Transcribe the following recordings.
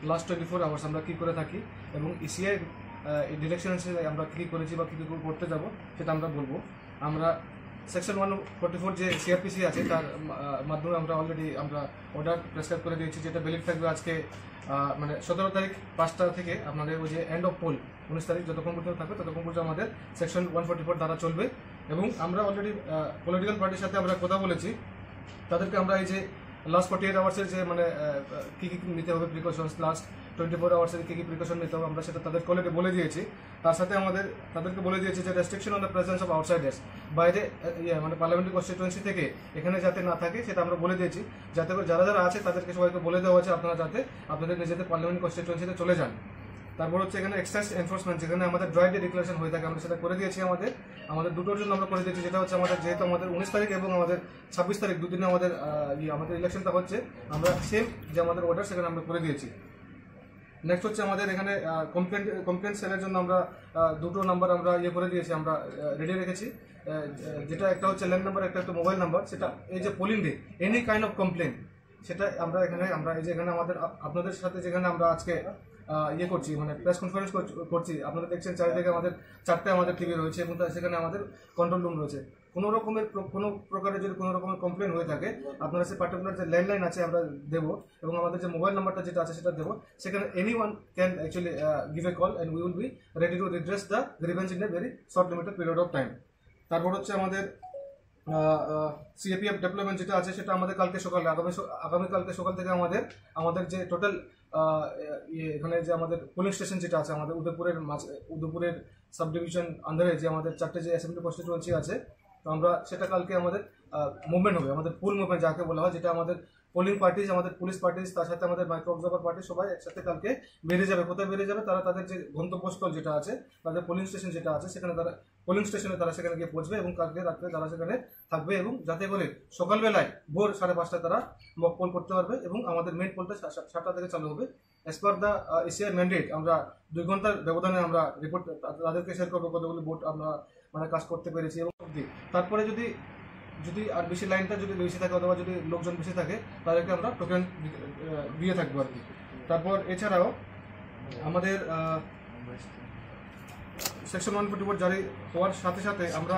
Last 24 hours আমরা কী করে থাকি এবং ইসিআই ডিরেকশনসে আমরা কী করেছি বা কী কী করতে যাব সেটা আমরা বলবো। আমরা সেকশন 144 যে সিআরপিসি আছে তার মাধ্যমে আমরা অলরেডি আমরা অর্ডার প্রেসক্রাইব করে দিয়েছি, যেটা ভ্যালিড থাকবে আজকে মানে 17 তারিখ 5টা থেকে আপনাদের ওই যে এন্ড অফ পোল 19 তারিখ যতক্ষণ পর্যন্ত থাকবে ততক্ষণ পর্যন্ত আমাদের সেকশন 144 দ্বারা চলবে। এবং আমরা অলরেডি পলিটিক্যাল পার্টির সাথে আমরা কথা বলেছি, তাদেরকে আমরা এই যে লাস্ট 48 আওয়ার্সের যে মানে কী কী নিতে হবে প্রিকশনস, লাস্ট 24 আওয়ার্সের কী কী প্রিকশন নিতে হবে আমরা সেটা তাদেরকে অলরেডি বলে দিয়েছি। তার সাথে তাদেরকে বলে দিয়েছি যে restriction on the presence of outsiders, বাইরে মানে পার্লামেন্টারি কনস্টিটুয়েন্সি থেকে এখানে যাতে না থাকে সেটা আমরা বলে দিয়েছি, যাতে করে যারা যারা আছে তাদেরকে সবাইকে বলে দেওয়া হয়েছে আপনারা যাতে আপনাদের নিজেদের পার্লামেন্ট কনস্টিটুয়েন্সিতে চলে যান। তারপর হচ্ছে এখানে এক্সাইজ এনফোর্সমেন্ট, যেখানে আমাদের ড্রাই ডে ডিক্লারেশন হয়ে থাকে আমরা সেটা করে দিয়েছি। আমাদের দুটোর জন্য আমরা করে দিয়েছি, যেটা হচ্ছে আমাদের যেহেতু আমাদের 19 তারিখ এবং আমাদের 26 তারিখ দুদিনে আমাদের ইলেকশনটা হচ্ছে, আমরা সেম যে আমাদের অর্ডার সেখানে আমরা করে দিয়েছি। নেক্সট হচ্ছে আমাদের এখানে কমপ্লেন্ট সেলের জন্য আমরা দুটো নাম্বার আমরা করে দিয়েছি, আমরা রেডি রেখেছি, যেটা একটা হচ্ছে ল্যান্ড নাম্বার, একটা মোবাইল নাম্বার। সেটা এই যে polling day any kind of complain, সেটা আমরা এই যে এখানে আমাদের আপনাদের সাথে যেখানে আমরা আজকে করছি মানে প্রেস কনফারেন্স করছি, আপনারা দেখছেন চারিদিকে আমাদের 4টে আমাদের টিভি রয়েছে এবং সেখানে আমাদের কন্ট্রোল রুম রয়েছে। কোনো প্রকারের যদি কোনো রকমের কমপ্লেন হয়ে থাকে আপনারা সেই পার্টিকুলার যে ল্যান্ডলাইন আছে আমরা দেবো এবং আমাদের যে মোবাইল নাম্বারটা যেটা আছে সেটা দেবো। সেখানে anyone can actually give a call and we will be ready to redress the grievance in a very short limited period of time. তারপর হচ্ছে আমাদের সিএপিএফ ডেভেলপমেন্ট যেটা আছে সেটা আমাদের কালকে সকালে আগামীকালকে সকাল থেকে আমাদের যে টোটাল এখানে যে আমাদের পোলিং স্টেশন যেটা আছে আমাদের উদয়পুরের সাব ডিভিশন আন্ডারে যে আমাদের 4টে যে অ্যাসেম্বলি কনস্টিটুয়েন্সি আছে, তো আমরা সেটা কালকে আমাদের মুভমেন্ট হবে, আমাদের পুল মুভমেন্ট যাকে বলা হয়, যেটা আমাদের পোলিং পার্টিজ, আমাদের পুলিশ পার্টিজ, তার সাথে আমাদের মাইক্রো অবজার্ভার পার্টি সবাই একসাথে কালকে বেরিয়ে যাবে। কোথায় বেরিয়ে যাবে? তারা তাদের যে গন্তব্যস্থল যেটা আছে, তাদের পোলিং স্টেশন যেটা আছে সেখানে পোলিং স্টেশনে তারা সেখানে গিয়ে পৌঁছবে এবং কালকে রাত্রে তারা সেখানে থাকবে এবং যাতে করে সকালবেলায় ভোর 5:30টায় তারা মক পোল করতে পারবে এবং আমাদের মেন পোলটা 7টা থেকে চালু হবে। অ্যাজ পার দ্য এশিয়ার ম্যান্ডেট আমরা 2 ঘন্টার ব্যবধানে আমরা রিপোর্ট তাদেরকে শেয়ার করবো কতগুলো ভোট আমরা মানে কাজ করতে পেরেছি। এবং তারপরে যদি আর বেশি লাইনটা যদি বেশি থাকে অথবা যদি লোকজন বেশি থাকে তাদেরকে আমরা টোকেন দিয়ে থাকবো আর কি। তারপর এছাড়াও আমাদের সেকশন 144 জারি হওয়ার সাথে সাথে আমরা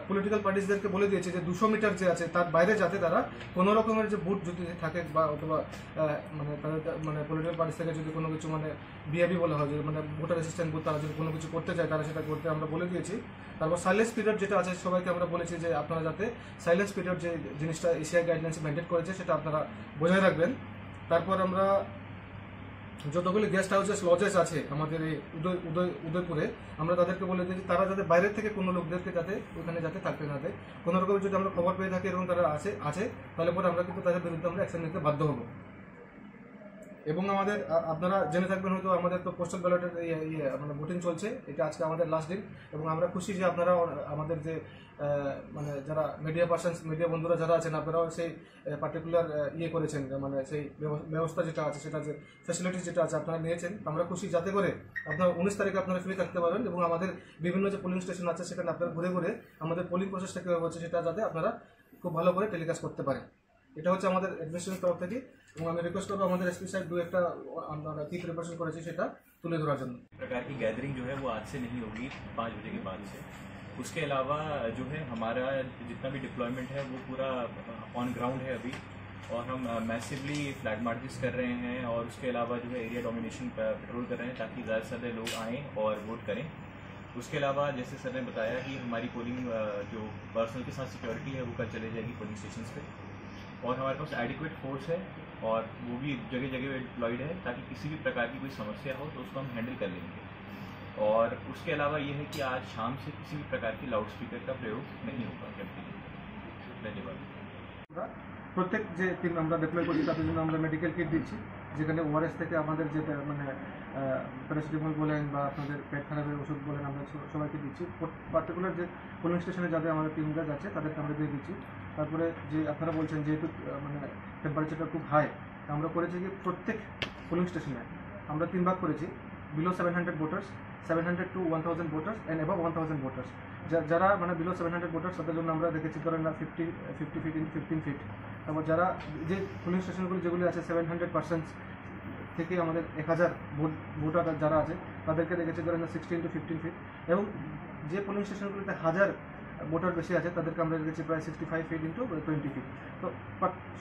পলিটিক্যাল পার্টিসদেরকে বলে দিয়েছি যে 200 মিটার যে আছে তার বাইরে যাতে তারা কোনো রকমের যে বুথ যদি থাকে বা অথবা মানে তাদের মানে পলিটিক্যাল পার্টিস থেকে যদি কোনো কিছু মানে বিআইবি বলা হয় যে মানে ভোটার অ্যাসিস্ট্যান্ট বুথ, তারা যদি কোনো কিছু করতে চায় তারা সেটা করতে আমরা বলে দিয়েছি। তারপর সাইলেন্স পিরিয়ড যেটা আছে সবাইকে আমরা বলেছি যে আপনারা যাতে সাইলেন্স পিরিয়ড যে জিনিসটা এশিয়াই গাইডলাইন্স মেনটেন করেছে সেটা আপনারা বজায় রাখবেন। তারপর আমরা যতগুলি গেস্ট হাউসেস লজেস আছে আমাদের এই উদয়পুরে আমরা তাদেরকে বলে দিয়েছি তারা যাতে বাইরের থেকে কোনো লোকদেরকে যাতে ওখানে যাতে থাকতে না দেয়। কোনো রকম যদি আমরা খবর পেয়ে থাকি এবং তারা আছে তাহলে পরে আমরা কিন্তু তাদের বিরুদ্ধে আমরা অ্যাকশন নিতে বাধ্য হব। এবং আমাদের আপনারা জেনে থাকবেন হয়তো আমাদের তো পোস্টাল ব্যালটের মানে ভোটিং চলছে, এটা আজকে আমাদের লাস্ট দিন এবং আমরা খুশি যে আপনারা আমাদের যে মানে যারা মিডিয়া পার্সনস মিডিয়া বন্ধুরা যারা আছেন আপনারাও সেই পার্টিকুলার করেছেন, মানে সেই ব্যবস্থা যেটা আছে সেটা যে ফ্যাসিলিটিস যেটা আছে আপনারা নিয়েছেন। আমরা খুশি যাতে করে আপনারা 19 তারিখে আপনারা ফ্রি থাকতে পারেন এবং আমাদের বিভিন্ন যে পোলিং স্টেশন আছে সেখানে আপনারা ঘুরে ঘুরে আমাদের পোলিং প্রসেসটা কীভাবে হচ্ছে সেটা যাতে আপনারা খুব ভালো করে টেলিকাস্ট করতে পারেন। এটা হচ্ছে আমাদের অ্যাডমিনিস্ট্রেশনের তরফ থেকে এবং আমি রিকোয়েস্ট করবো আমাদের एसपी साहब दो একটা আমরা কি প্রিপারেশন করেছি সেটা তুলে ধরার জন্য। प्रकार की गैदरिंग जो है वो आज से नहीं होगी 5 बजे के बाद से। उसके अलावा जो है हमारा जितना भी डिप्लॉयमेंट है वो पूरा ऑन ग्राउंड है अभी और हम मैसिवली फ्लैग मार्चेस कर रहे हैं और उसके अलावा जो है एरिया डोमिनेशन पेट्रोल कर रहे हैं ताकि ज़्यादा से ज़्यादा लोग आएँ और वोट करें। उसके अलावा जैसे सर ने बताया कि हमारी पोलिंग जो पर्सनल के साथ सिक्योरिटी है वो कल चले जाएगी पोलिंग स्टेशन पे और हमारे पास एडिक्वेट फोर्स है और वो भी जगह जगह डिप्लॉयड है ताकि किसी भी प्रकार की कोई समस्या हो तो उसको हम हैंडल कर लेंगे। और उसके अलावा ये है कि आज शाम से किसी भी प्रकार की लाउड स्पीकर का प्रयोग नहीं होगा। धन्यवाद। প্রত্যেক যে টিম আমরা ডিপ্লয় করছি তাদের জন্য আমরা মেডিকেল কিট দিচ্ছি, যেখানে ওআরএস থেকে আমাদের যেটা মানে প্যারাসিটামল বলেন বা আপনাদের পেট খারাপের ওষুধ বলেন আমরা সবাইকে দিচ্ছি। পার্টিকুলার যে পোলিং স্টেশনে যাদের আমাদের টিমরা যাচ্ছে তাদেরকে আমরা দিয়ে দিচ্ছি। তারপরে যে আপনারা বলছেন যেহেতু মানে টেম্পারেচারটা খুব হাই, আমরা করেছি কি প্রত্যেক পোলিং স্টেশনে আমরা 3 ভাগ করেছি, below 700 voters, 700 to 1000 voters and above 1000 voters. যারা মানে বিলো 700 ভোটার্স তাদের জন্য আমরা দেখেছি ধরেন 50 ফিট ইন 15 ফিট। তারপর যারা যে পোলিং স্টেশনগুলি যেগুলি আছে 700 পার্সেন্ট থেকে আমাদের 1000 ভোটার যারা আছে তাদেরকে রেখেছে ধরেন 16 to 15 ফিট, এবং যে পোলিং স্টেশনগুলিতে 1000 ভোটার বেশি আছে তাদেরকে আমরা রেখেছি প্রায় 65 ফিট ইন্টু 20 ফিট। তো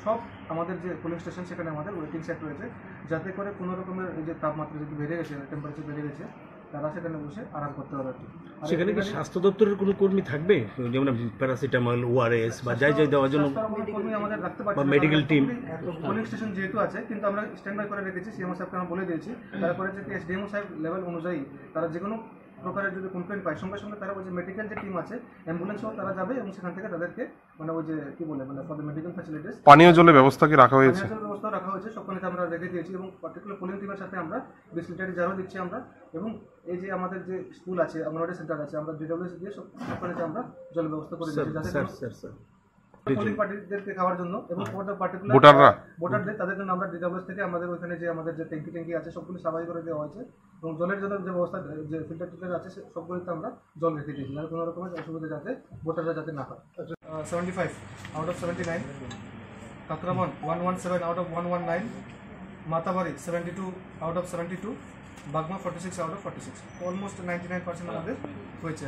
সব আমাদের যে পোলিং স্টেশন সেখানে আমাদের ওয়েটিং সেট রয়েছে, যাতে করে কোনো রকমের এই যে তাপমাত্রা যদি বেড়ে গেছে, টেম্পারেচার বেড়ে গেছে, তারা সেখানে বসে আরাম করতে পারে আর কি। সেখানে কি স্বাস্থ্য দপ্তরের কোনো কর্মী থাকবে, যেমন প্যারাসিটামল, ওআরএস বা যাই দেওয়ার জন্য কর্মী আমাদের রাখতে পারছি বা মেডিকেল টিম? পোলিং স্টেশন যেহেতু আছে, কিন্তু আমরা স্ট্যান্ড বাই করে রেখেছি, সিএমও সাহেবকে আমরা বলে দিয়েছি, তারা করেছে কি এসডিএমও সাহেব লেভেল অনুযায়ী তারা যে কোনো প্রকারের যদি কমপ্লেন পায় সঙ্গে সঙ্গে তারা ওই যে মেডিকেল যে টিম আছে অ্যাম্বুলেন্সও তারা যাবে এবং সেখান থেকে তাদেরকে মানে ওই যে কি বলে মানে ফর দ্য মেডিকেল ফ্যাসিলিটিস পানীয় জলের ব্যবস্থা কি রাখা হয়েছে? পানীয় জলের ব্যবস্থা রাখা হয়েছে, সবখানে আমরা রেখে দিয়েছি, এবং পার্টিকুলার পোলিং টিমের সাথে আমরা 20 লিটার জারও দিচ্ছি আমরা, এবং এই যে আমাদের যে স্কুল আছে, অঙ্গনওয়াড়ি সেন্টার আছে, আমরা ডিডব্লিউএস দিয়ে সবখানে আমরা জল ব্যবস্থা করে দিচ্ছি যাতে স্যার পোলিং পার্টিদেরকে খাওয়ার জন্য, এবং ফর দ্য পার্টিকুলার ভোটারদের তাদের জন্য আমরা ডিডব্লিউএস থেকে আমাদের ওইখানে যে আমাদের যে ট্যাঙ্কি আছে সবগুলো সাফাই করে দেওয়া হয়েছে, এবং জলের জন্য যে ব্যবস্থা যে ফিল্টার টিল্টার আছে সবগুলোতে আমরা জল রেখে দিয়েছি যাতে কোনো রকমের অসুবিধা যাতে ভোটাররা যাতে না হয়। 75 out of 79, Kakraban 117 out of 119, Matabari 72 out of 72, Bagma 46 out of 46, almost 99% আমাদের হয়েছে।